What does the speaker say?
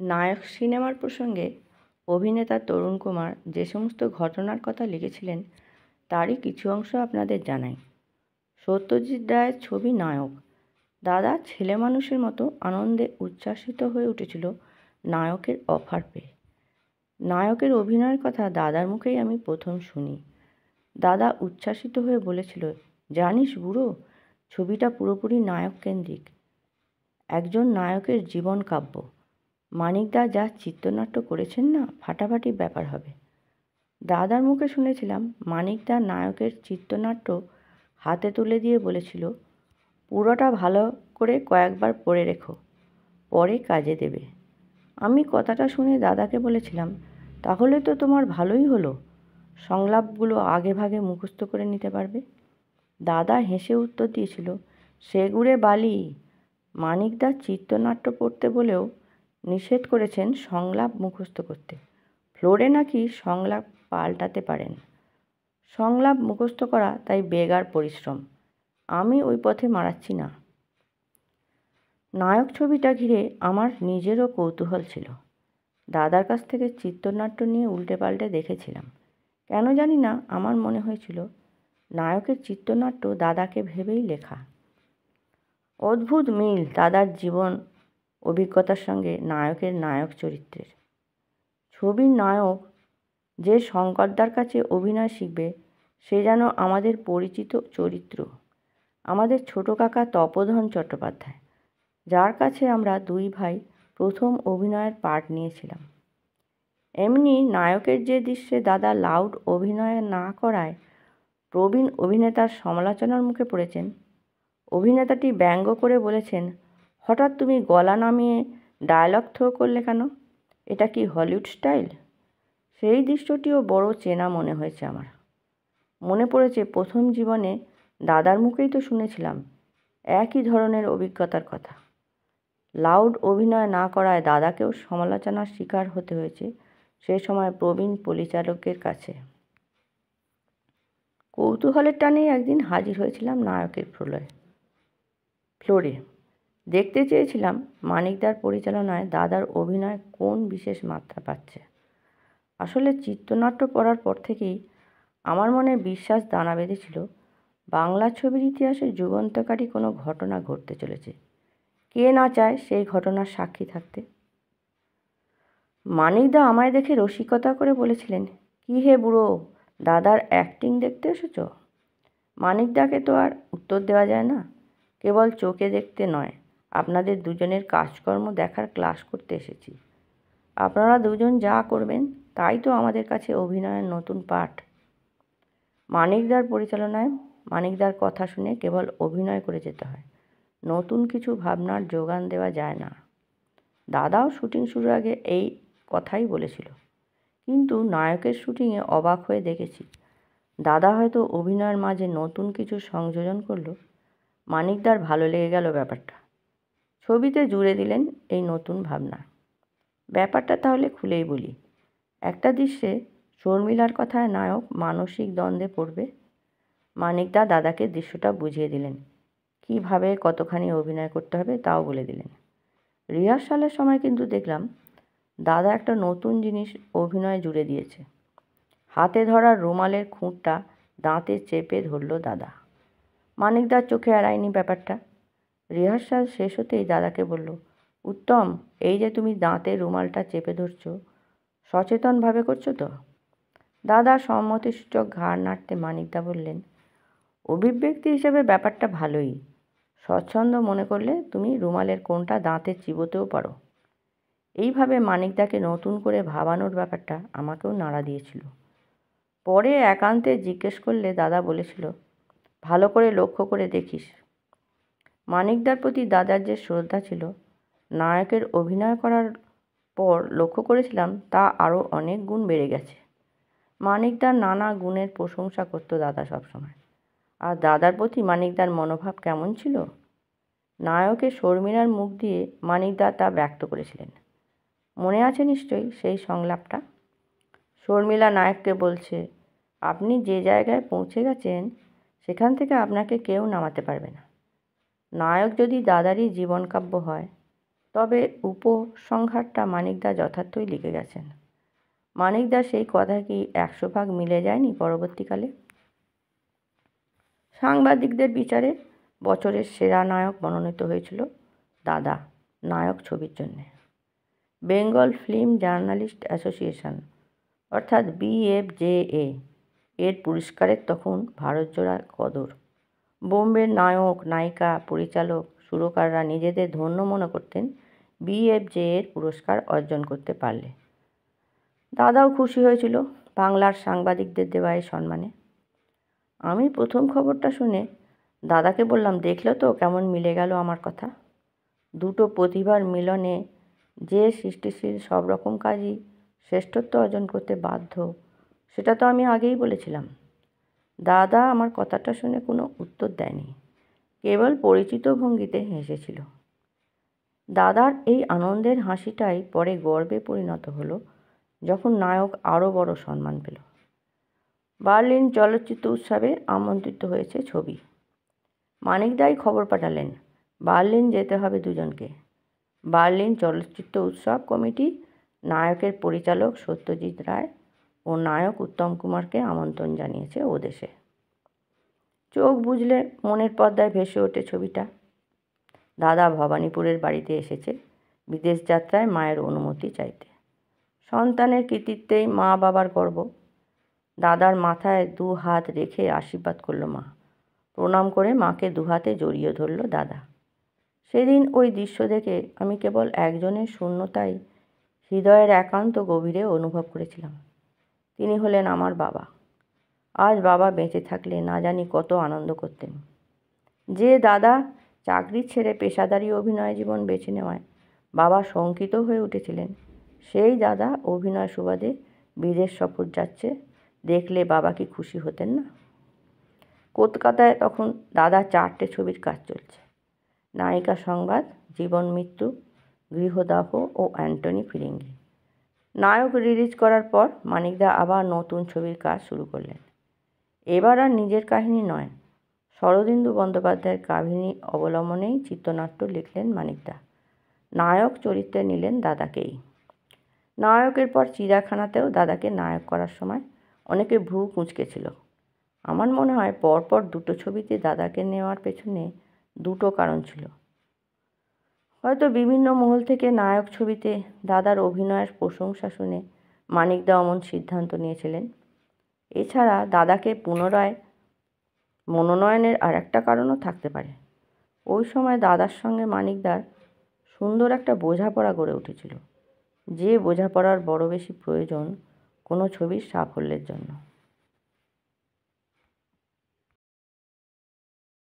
নায়ক সিনেমার প্রসঙ্গে অভিনেতা তরুণ কুমার যে সমস্ত ঘটনার কথা লিখেছিলেন তারই কিছু অংশ আপনাদের জানাই। সত্যজিৎ রায়ের ছবি নায়ক। দাদা ছেলেমানুষের মতো আনন্দে উচ্ছ্বাসিত হয়ে উঠেছিল নায়কের অফার পেয়ে। নায়কের অভিনয়ের কথা দাদার মুখেই আমি প্রথম শুনি। দাদা উচ্ছ্বাসিত হয়ে বলেছিল, জানিস বুড়ো, ছবিটা পুরোপুরি নায়ক কেন্দ্রিক, একজন নায়কের জীবন কাব্য। মানিকদা যা চিত্রনাট্য করেছেন না, ফাটাফাটি ব্যাপার হবে। দাদার মুখে শুনেছিলাম মানিকদা নায়কের চিত্রনাট্য হাতে তুলে দিয়ে বলেছিল, পুরোটা ভালো করে কয়েকবার পড়ে রেখো, পরে কাজে দেবে। আমি কথাটা শুনে দাদাকে বলেছিলাম, তাহলে তো তোমার ভালোই হলো, সংলাপগুলো আগে ভাগে মুখস্থ করে নিতে পারবে। দাদা হেসে উত্তর দিয়েছিল, সেগুড়ে বালি, মানিকদা চিত্রনাট্য পড়তে বলেও নিষেধ করেছেন সংলাপ মুখস্থ করতে। ফ্লোরে নাকি সংলাপ পাল্টাতে পারেন। সংলাপ মুখস্থ করা তাই বেগার পরিশ্রম, আমি ওই পথে মারাচ্ছি না। নায়ক ছবিটা ঘিরে আমার নিজেরও কৌতূহল ছিল। দাদার কাছ থেকে চিত্রনাট্য নিয়ে উল্টে পাল্টে দেখেছিলাম। কেন জানি না আমার মনে হয়েছিল নায়কের চিত্রনাট্য দাদাকে ভেবেই লেখা। অদ্ভুত মিল দাদার জীবন অভিজ্ঞতার সঙ্গে নায়কের নায়ক চরিত্রের। ছবির নায়ক যে শঙ্করদার কাছে অভিনয় শিখবে সে যেন আমাদের পরিচিত চরিত্র, আমাদের ছোট কাকা তপোধন চট্টোপাধ্যায়, যার কাছে আমরা দুই ভাই প্রথম অভিনয়ের পাঠ নিয়েছিলাম। এমনি নায়কের যে দৃশ্যে দাদা লাউড অভিনয় না করায় প্রবীণ অভিনেতার সমালোচনার মুখে পড়েছেন, অভিনেতাটি ব্যঙ্গ করে বলেছেন, হঠাৎ তুমি গলা নামিয়ে ডায়লগ থ্রো করলে কেন? এটা কি হলিউড স্টাইল? সেই দৃশ্যটিও বড় চেনা মনে হয়েছে আমার। মনে পড়েছে প্রথম জীবনে দাদার মুখেই তো শুনেছিলাম একই ধরনের অভিজ্ঞতার কথা। লাউড অভিনয় না করায় দাদাকেও সমালোচনার শিকার হতে হয়েছে সে সময় প্রবীণ পরিচালকের কাছে। কৌতূহলের টানেই একদিন হাজির হয়েছিলাম নায়কের ফ্লোরে। দেখতে চেয়েছিলাম মানিকদার পরিচালনায় দাদার অভিনয় কোন বিশেষ মাত্রা পাচ্ছে। আসলে চিত্রনাট্য পড়ার পর থেকেই আমার মনে বিশ্বাস দানা বেঁধেছিল বাংলা ছবির ইতিহাসে যুগান্তকারী কোনো ঘটনা ঘটতে চলেছে। কে না চায় সেই ঘটনার সাক্ষী থাকতে? মানিকদা আমায় দেখে রসিকতা করে বলেছিলেন, কি হে বুড়ো, দাদার অ্যাক্টিং দেখতে এসেছ? মানিকদাকে তো আর উত্তর দেওয়া যায় না, কেবল চোখে দেখতে নয়, আপনাদের দুজনের কাজকর্ম দেখার ক্লাস করতে এসেছি। আপনারা দুজন যা করবেন তাই তো আমাদের কাছে অভিনয়ের নতুন পাঠ। মানিকদার পরিচালনায় মানিকদার কথা শুনে কেবল অভিনয় করে যেতে হয়, নতুন কিছু ভাবনার যোগান দেওয়া যায় না। দাদাও শুটিং শুরুর আগে এই কথাই বলেছিল, কিন্তু নায়কের শুটিংয়ে অবাক হয়ে দেখেছি দাদা হয়তো অভিনয়ের মাঝে নতুন কিছু সংযোজন করলো। মানিকদার ভালো লেগে গেল ব্যাপারটা, ছবিতে জুড়ে দিলেন এই নতুন ভাবনা। ব্যাপারটা তাহলে খুলেই বলি। একটা দৃশ্যে শর্মিলার কথায় নায়ক মানসিক দ্বন্দ্বে পড়বে। মানিকদা দাদাকে দৃশ্যটা বুঝিয়ে দিলেন, কীভাবে কতখানি অভিনয় করতে হবে তাও বলে দিলেন। রিহার্সালের সময় কিন্তু দেখলাম দাদা একটা নতুন জিনিস অভিনয়ে জুড়ে দিয়েছে। হাতে ধরা রুমালের খুঁটটা দাঁতে চেপে ধরল দাদা। মানিকদার চোখে এড়ায়নি ব্যাপারটা। রিহার্সাল শেষ হতেই দাদাকে বলল, উত্তম, এই যে তুমি দাঁতে রুমালটা চেপে ধরছো, সচেতনভাবে করছো তো? দাদা সম্মতিসূচক ঘাড় নাড়তে মানিকদা বললেন, অভিব্যক্তি হিসেবে ব্যাপারটা ভালোই, স্বচ্ছন্দ মনে করলে তুমি রুমালের কোণটা দাঁতে চিবোতেও পারো। এইভাবে মানিকদাকে নতুন করে ভাবানোর ব্যাপারটা আমাকেও নাড়া দিয়েছিল। পরে একান্তে জিজ্ঞেস করলে দাদা বলেছিল, ভালো করে লক্ষ্য করে দেখিস। মানিকদার প্রতি দাদার যে শ্রদ্ধা ছিল, নায়কের অভিনয় করার পর লক্ষ্য করেছিলাম তা আরও অনেক গুণ বেড়ে গেছে। মানিকদার নানা গুণের প্রশংসা করতো দাদা সবসময়। আর দাদার প্রতি মানিকদার মনোভাব কেমন ছিল, নায়কের শর্মিলার মুখ দিয়ে মানিকদা তা ব্যক্ত করেছিলেন। মনে আছে নিশ্চয়ই সেই সংলাপটা? শর্মিলা নায়ককে বলছে, আপনি যে জায়গায় পৌঁছে গেছেন সেখান থেকে আপনাকে কেউ নামাতে পারবে না। নায়ক যদি দাদারই জীবনকাব্য হয় তবে উপসংহারটা মানিকদা যথার্থই লিখে গেছেন। মানিকদার সেই কথা কি 100 ভাগ মিলে যায়নি পরবর্তীকালে? সাংবাদিকদের বিচারে বছরের সেরা নায়ক মনোনীত হয়েছিল দাদা নায়ক ছবির জন্যে। বেঙ্গল ফিল্ম জার্নালিস্ট অ্যাসোসিয়েশন অর্থাৎ BFJA এর পুরস্কারের তখন ভারতজোড়া কদর। বোম্বের নায়ক, নায়িকা, পরিচালক, সুরকাররা নিজেদের ধন্য মনে করতেন BFJA এর পুরস্কার অর্জন করতে পারলে। দাদাও খুশি হয়েছিল বাংলার সাংবাদিকদের দেওয়া এই সম্মানে। আমি প্রথম খবরটা শুনে দাদাকে বললাম, দেখলে তো কেমন মিলে গেল আমার কথা। দুটো প্রতিভার মিলনে যে সৃষ্টিশীল সব রকম কাজই শ্রেষ্ঠত্ব অর্জন করতে বাধ্য, সেটা তো আমি আগেই বলেছিলাম। দাদা আমার কথাটা শুনে কোনো উত্তর দেয়নি, কেবল পরিচিত ভঙ্গিতে হেসেছিল। দাদার এই আনন্দের হাসিটাই পরে গর্বে পরিণত হলো যখন নায়ক আরও বড় সম্মান পেল। বার্লিন চলচ্চিত্র উৎসবে আমন্ত্রিত হয়েছে ছবি। মানিকদাই খবর পাঠালেন, বার্লিন যেতে হবে দুজনকে। বার্লিন চলচ্চিত্র উৎসব কমিটি নায়কের পরিচালক সত্যজিৎ রায় ও নায়ক উত্তম কুমারকে আমন্ত্রণ জানিয়েছে ও দেশে। চোখ বুঝলে মনের পর্দায় ভেসে ওঠে ছবিটা। দাদা ভবানীপুরের বাড়িতে এসেছে বিদেশ যাত্রায় মায়ের অনুমতি চাইতে। সন্তানের কৃতিত্বেই মা বাবার গর্ব। দাদার মাথায় 2 হাত রেখে আশীর্বাদ করল মা। প্রণাম করে মাকে 2 হাতে জড়িয়ে ধরল দাদা। সেদিন ওই দৃশ্য দেখে আমি কেবল একজনের শূন্যতাই হৃদয়ের একান্ত গভীরে অনুভব করেছিলাম। তিনি হলেন আমার বাবা। আজ বাবা বেঁচে থাকলে না জানি কত আনন্দ করতেন। যে দাদা চাকরি ছেড়ে পেশাদারি অভিনয় জীবন বেছে নেওয়ায় বাবা শঙ্কিত হয়ে উঠেছিলেন, সেই দাদা অভিনয় সুবাদে বিদেশ সফর যাচ্ছে দেখলে বাবা কি খুশি হতেন না? কলকাতায় তখন দাদা 4টে ছবির কাজ চলছে। নায়িকা সংবাদ, জীবন মৃত্যু, গৃহদাহ ও অ্যান্টনি ফিরিঙ্গি। নায়ক রিলিজ করার পর মানিকদা আবার নতুন ছবির কাজ শুরু করলেন। এবার আর নিজের কাহিনী নয়, শরদিন্দু বন্দ্যোপাধ্যায়ের কাহিনী অবলম্বনেই চিত্রনাট্য লিখলেন মানিকদা। নায়ক চরিত্রে নিলেন দাদাকেই। নায়কের পর চিড়িয়াখানাতেও দাদাকে নায়ক করার সময় অনেকে ভ্রু কুঁচকেছিল। আমার মনে হয় পরপর 2টো ছবিতে দাদাকে নেওয়ার পেছনে 2টো কারণ ছিল। হয়তো বিভিন্ন মহল থেকে নায়ক ছবিতে দাদার অভিনয়ের প্রশংসা শুনে মানিকদা অমন সিদ্ধান্ত নিয়েছিলেন। এছাড়া দাদাকে পুনরায় মনোনয়নের আরেকটা কারণও থাকতে পারে। ওই সময় দাদার সঙ্গে মানিকদার সুন্দর একটা বোঝাপড়া গড়ে উঠেছিল, যে বোঝাপড়ার বড় বেশি প্রয়োজন কোনো ছবির সাফল্যের জন্য।